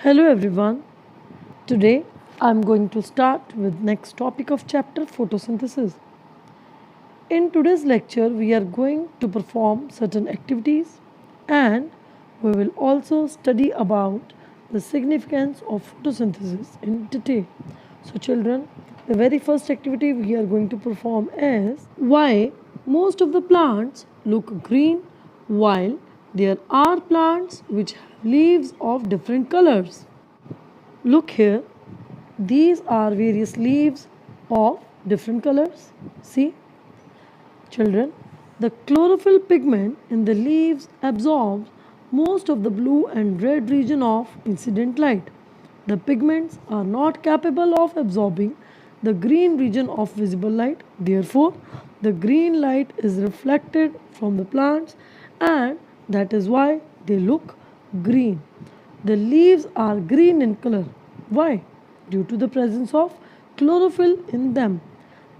Hello everyone. Today I'm going to start with next topic of chapter photosynthesis. In today's lecture we are going to perform certain activities and we will also study about the significance of photosynthesis in detail. So children, the very first activity we are going to perform is why most of the plants look green while there are plants which have leaves of different colors. Look here, these are various leaves of different colors. See, children, the chlorophyll pigment in the leaves absorbs most of the blue and red region of incident light. The pigments are not capable of absorbing the green region of visible light. Therefore, the green light is reflected from the plants and that is why they look green. The leaves are green in color. Why? Due to the presence of chlorophyll in them.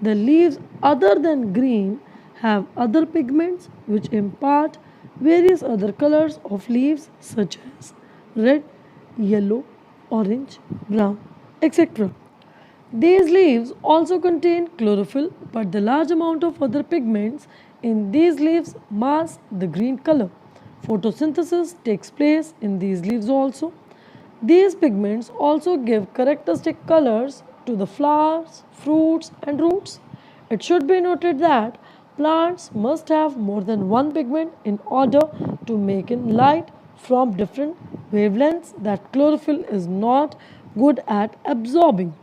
The leaves other than green have other pigments which impart various other colors of leaves such as red, yellow, orange, brown, etc. These leaves also contain chlorophyll, but the large amount of other pigments in these leaves mask the green color. Photosynthesis takes place in these leaves also. These pigments also give characteristic colors to the flowers, fruits, and roots. It should be noted that plants must have more than one pigment in order to make in light from different wavelengths that chlorophyll is not good at absorbing.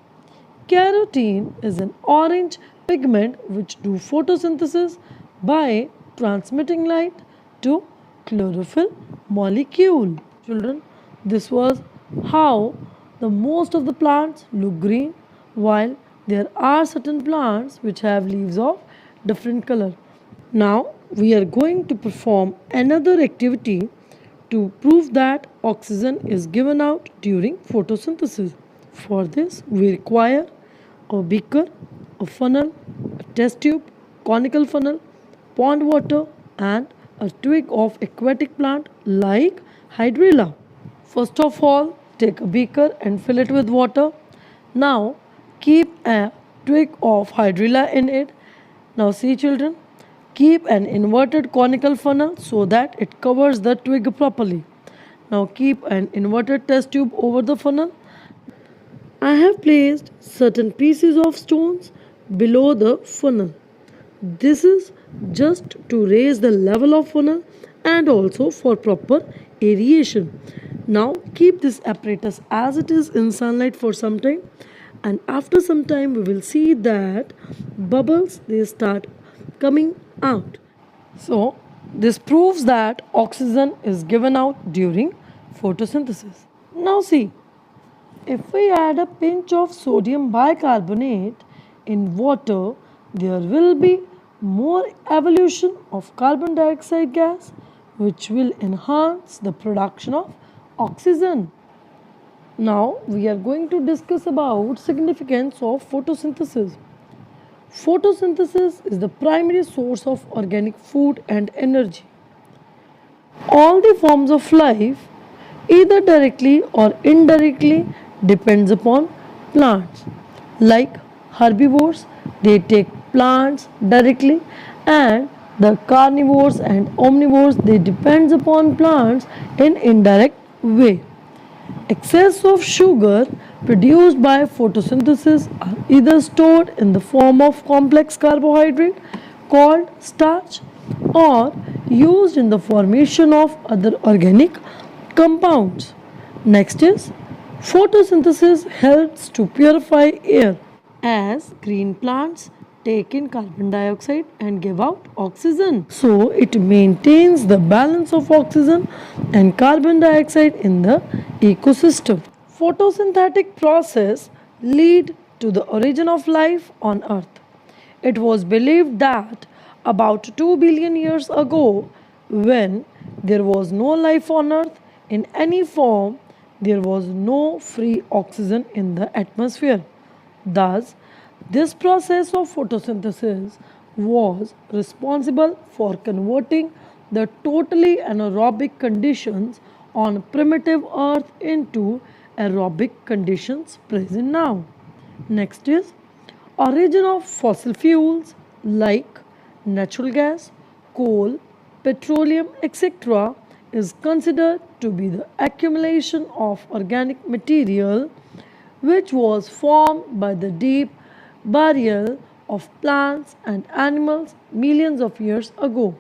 Carotene is an orange pigment which do photosynthesis by transmitting light to chlorophyll molecule. Children, this was how the most of the plants look green while there are certain plants which have leaves of different color. Now we are going to perform another activity to prove that oxygen is given out during photosynthesis. For this we require a beaker, a funnel, a test tube, conical funnel, pond water and a twig of aquatic plant like hydrilla. First of all, take a beaker and fill it with water. Now keep a twig of hydrilla in it. Now see children, keep an inverted conical funnel so that it covers the twig properly. Now keep an inverted test tube over the funnel. I have placed certain pieces of stones below the funnel. This is just to raise the level of funnel and also for proper aeration. Now keep this apparatus as it is in sunlight for some time and after some time we will see that bubbles they start coming out. So this proves that oxygen is given out during photosynthesis. Now see, if we add a pinch of sodium bicarbonate in water, there will be more evolution of carbon dioxide gas which will enhance the production of oxygen. Now we are going to discuss about significance of photosynthesis. Photosynthesis is the primary source of organic food and energy. All the forms of life, either directly or indirectly, depends upon plants. Like herbivores, they take plants directly, and the carnivores and omnivores they depends upon plants in indirect way. Excess of sugar produced by photosynthesis are either stored in the form of complex carbohydrate called starch or used in the formation of other organic compounds. Next is photosynthesis helps to purify air as green plants take in carbon dioxide and give out oxygen. So it maintains the balance of oxygen and carbon dioxide in the ecosystem. Photosynthetic process lead to the origin of life on earth. It was believed that about 2 billion years ago, when there was no life on earth in any form, there was no free oxygen in the atmosphere. Thus, this process of photosynthesis was responsible for converting the totally anaerobic conditions on primitive earth into aerobic conditions present now. Next is origin of fossil fuels like natural gas, coal, petroleum, etc. is considered to be the accumulation of organic material which was formed by the deep burial of plants and animals millions of years ago.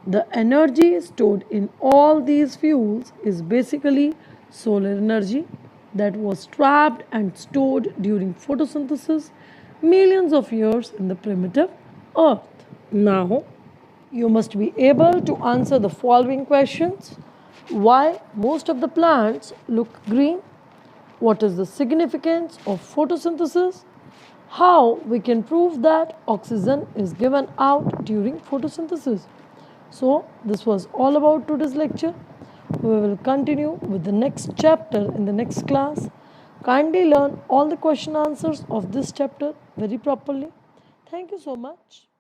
The energy stored in all these fuels is basically solar energy that was trapped and stored during photosynthesis millions of years in the primitive earth. Now, you must be able to answer the following questions. Why most of the plants look green? What is the significance of photosynthesis? How we can prove that oxygen is given out during photosynthesis? So, this was all about today's lecture. We will continue with the next chapter in the next class. Kindly learn all the question answers of this chapter very properly. Thank you so much.